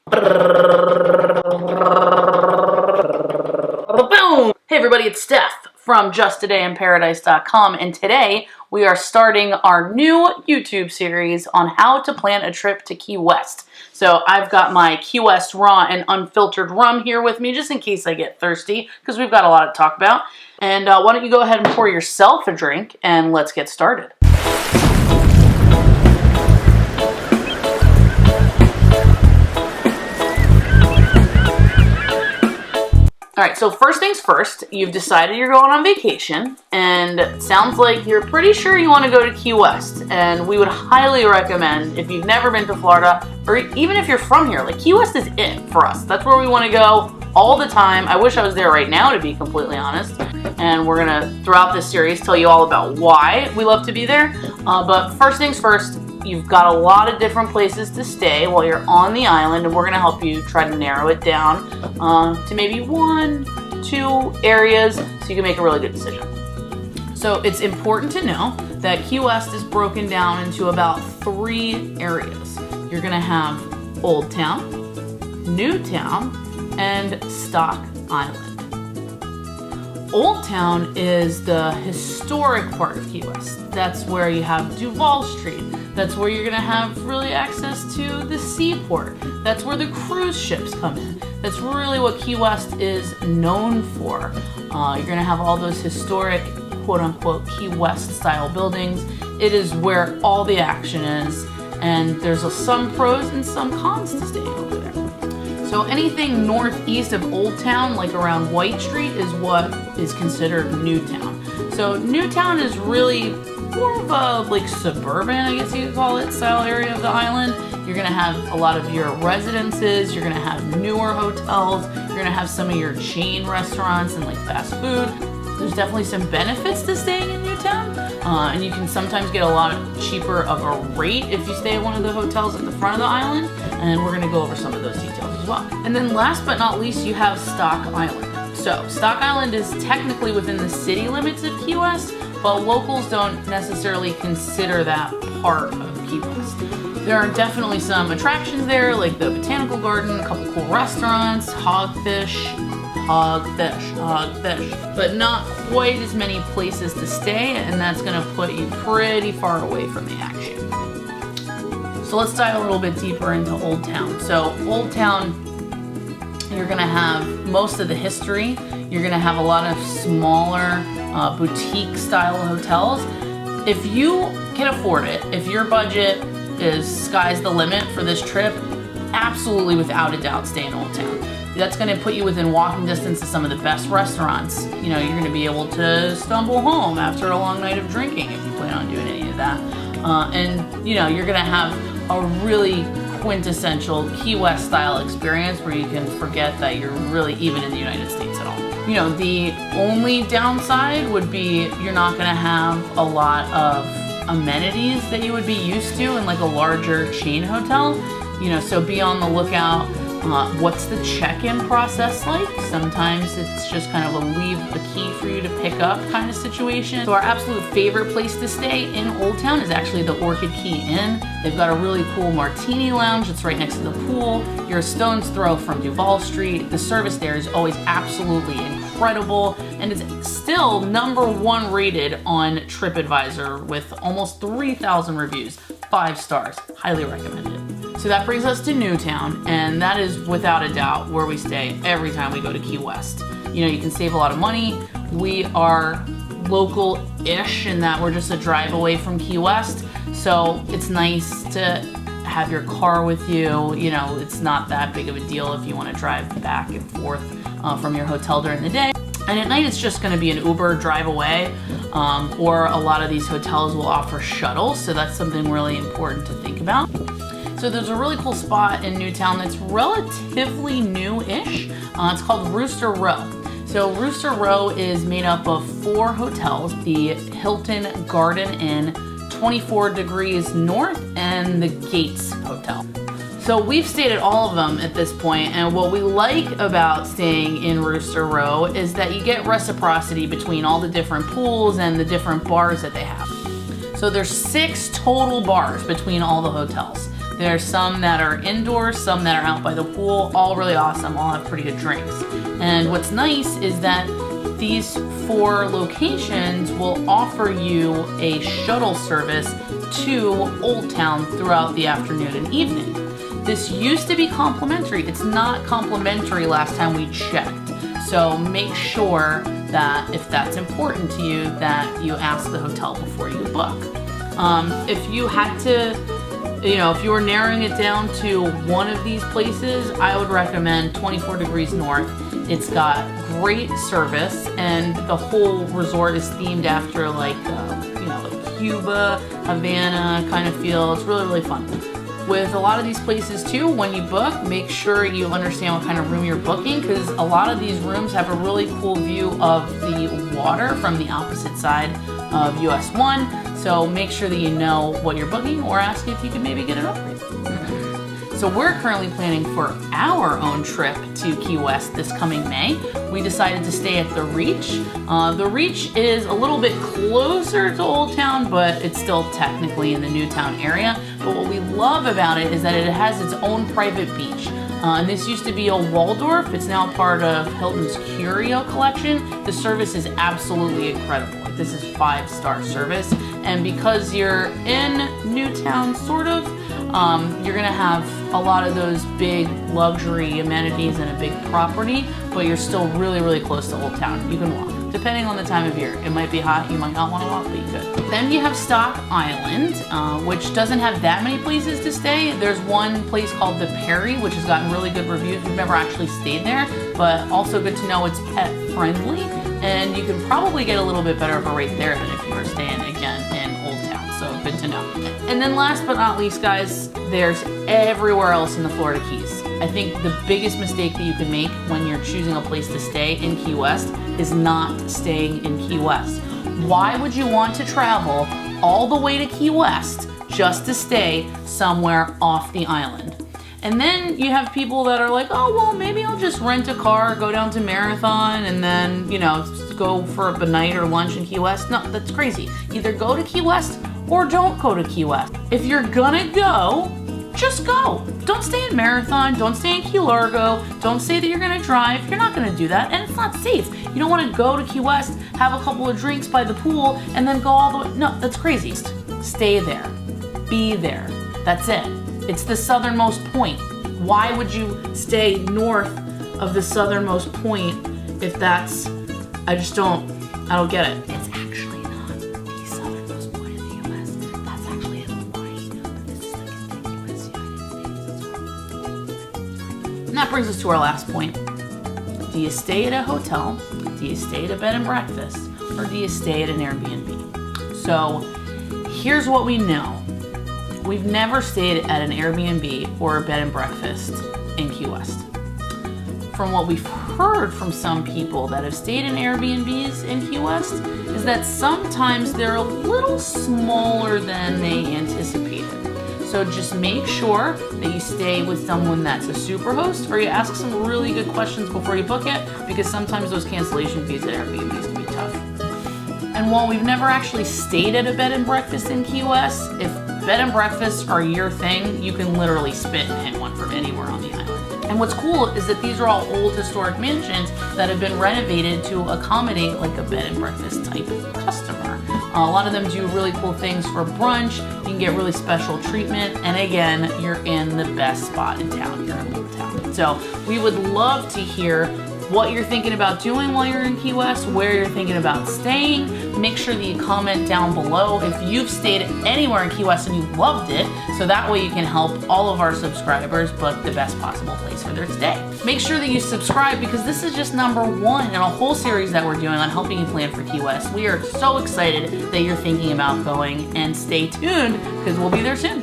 Boom! Hey everybody, it's Steph from justtodayinparadise.com, and today we are starting our new YouTube series on how to plan a trip to Key West. So I've got my Key West raw and unfiltered rum here with me just in case I get thirsty, because we've got a lot to talk about. And why don't you go ahead and pour yourself a drink and let's get started. All right, so first things first, you've decided you're going on vacation, and it sounds like you're pretty sure you want to go to Key West, and we would highly recommend, if you've never been to Florida, or even if you're from here, like Key West is it for us. That's where we want to go all the time. I wish I was there right now, to be completely honest, and we're gonna, throughout this series, tell you all about why we love to be there, but first things first, you've got a lot of different places to stay while you're on the island, and we're going to help you try to narrow it down to maybe 1-2 areas so you can make a really good decision. So it's important to know that Key West is broken down into about 3 areas. You're going to have Old Town, Newtown, and Stock Island. Old Town is the historic part of Key West. That's where you have Duval Street. That's where you're gonna have really access to the seaport. That's where the cruise ships come in. That's really what Key West is known for. You're gonna have all those historic, quote unquote, Key West style buildings. It is where all the action is, and there's some pros and some cons to staying over there. So anything northeast of Old Town, like around White Street, is what is considered Newtown. So Newtown is really more of a like suburban, I guess you could call it, style area of the island. You're gonna have a lot of your residences, you're gonna have newer hotels, you're gonna have some of your chain restaurants and like fast food. There's definitely some benefits to staying in Newtown, and you can sometimes get a lot cheaper of a rate if you stay at one of the hotels at the front of the island, and we're gonna go over some of those details as well. And then last but not least, you have Stock Island. So Stock Island is technically within the city limits of Key West, but locals don't necessarily consider that part of Key West. There are definitely some attractions there, like the Botanical Garden, a couple cool restaurants, hogfish, but not quite as many places to stay, and that's gonna put you pretty far away from the action. So let's dive a little bit deeper into Old Town. So Old Town, you're gonna have most of the history. You're gonna have a lot of smaller boutique style hotels. If you can afford it, if your budget is sky's the limit for this trip, absolutely without a doubt stay in Old Town. That's gonna put you within walking distance of some of the best restaurants. You know, you're gonna be able to stumble home after a long night of drinking if you plan on doing any of that. And you know, you're gonna have a really quintessential Key West style experience where you can forget that you're really even in the United States at all. You know, the only downside would be you're not gonna have a lot of amenities that you would be used to in like a larger chain hotel. You know, so be on the lookout. What's the check-in process like? Sometimes it's just kind of a leave a key for you to pick up kind of situation. So our absolute favorite place to stay in Old Town is actually the Orchid Key Inn. They've got a really cool martini lounge that's right next to the pool. You're a stone's throw from Duval Street. The service there is always absolutely incredible, and it's still #1 rated on TripAdvisor with almost 3,000 reviews. 5 stars. Highly recommended. So that brings us to Newtown, and that is without a doubt where we stay every time we go to Key West. You know, you can save a lot of money. We are local-ish in that we're just a drive away from Key West, so it's nice to have your car with you. You know, it's not that big of a deal if you want to drive back and forth from your hotel during the day. And at night, it's just going to be an Uber drive away, or a lot of these hotels will offer shuttles, so that's something really important to think about. So there's a really cool spot in Newtown that's relatively new-ish. It's called Rooster Row. So Rooster Row is made up of 4 hotels: the Hilton Garden Inn, 24 Degrees North, and the Gates Hotel. So we've stayed at all of them at this point, and what we like about staying in Rooster Row is that you get reciprocity between all the different pools and the different bars that they have. So there's 6 total bars between all the hotels. There's some that are indoors, some that are out by the pool, all really awesome, all have pretty good drinks. And what's nice is that these 4 locations will offer you a shuttle service to Old Town throughout the afternoon and evening. This used to be complimentary. It's not complimentary last time we checked. So make sure that if that's important to you, that you ask the hotel before you book. If you had to, if you were narrowing it down to one of these places, I would recommend 24 Degrees North. It's got great service, and the whole resort is themed after like Cuba, Havana kind of feel. It's really, really fun. With a lot of these places too, when you book, make sure you understand what kind of room you're booking, because a lot of these rooms have a really cool view of the water from the opposite side of US 1. So make sure that you know what you're booking, or ask if you can maybe get an upgrade. So we're currently planning for our own trip to Key West this coming May. We decided to stay at the Reach. The Reach is a little bit closer to Old Town, but it's still technically in the Newtown area. But what we love about it is that it has its own private beach. And this used to be a Waldorf. It's now part of Hilton's Curio collection. The service is absolutely incredible. This is 5-star service. And because you're in Newtown, sort of, you're gonna have a lot of those big luxury amenities and a big property, but you're still really, really close to Old Town. You can walk, depending on the time of year. It might be hot, you might not wanna walk, but you could. Then you have Stock Island, which doesn't have that many places to stay. There's one place called the Perry, which has gotten really good reviews. We've never actually stayed there, but also good to know it's pet friendly, and you can probably get a little bit better of a rate there than if you were staying again in Old Town, so good to know. And then last but not least, guys, there's everywhere else in the Florida Keys. I think the biggest mistake that you can make when you're choosing a place to stay in Key West is not staying in Key West. Why would you want to travel all the way to Key West just to stay somewhere off the island? And then you have people that are like, oh, well, maybe I'll just rent a car, go down to Marathon, and then, go for a night or lunch in Key West. No, that's crazy. Either go to Key West or don't go to Key West. If you're gonna go, just go. Don't stay in Marathon, don't stay in Key Largo, don't say that you're gonna drive. You're not gonna do that, and it's not safe. You don't wanna go to Key West, have a couple of drinks by the pool, and then go all the way. No, that's crazy. Stay there, be there, that's it. It's the southernmost point. Why would you stay north of the southernmost point if that's, I don't get it. It's actually not the southernmost point of the US. That's actually in Hawaii, but this is the contiguous United States. And that brings us to our last point. Do you stay at a hotel? Do you stay at a bed and breakfast? Or do you stay at an Airbnb? So here's what we know. We've never stayed at an Airbnb or a bed and breakfast in Key West. From what we've heard from some people that have stayed in Airbnbs in Key West is that sometimes they're a little smaller than they anticipated. So just make sure that you stay with someone that's a super host, or you ask some really good questions before you book it, because sometimes those cancellation fees at Airbnbs can be tough. And while we've never actually stayed at a bed and breakfast in Key West, if bed and breakfasts are your thing, you can literally spit and hit one from anywhere on the island. And what's cool is that these are all old historic mansions that have been renovated to accommodate like a bed and breakfast type customer. A lot of them do really cool things for brunch. You can get really special treatment. And again, you're in the best spot in town. You're in Old Town. So we would love to hear what you're thinking about doing while you're in Key West, where you're thinking about staying. Make sure that you comment down below if you've stayed anywhere in Key West and you loved it, so that way you can help all of our subscribers book the best possible place for their stay. Make sure that you subscribe, because this is just number 1 in a whole series that we're doing on helping you plan for Key West. We are so excited that you're thinking about going, and stay tuned because we'll be there soon.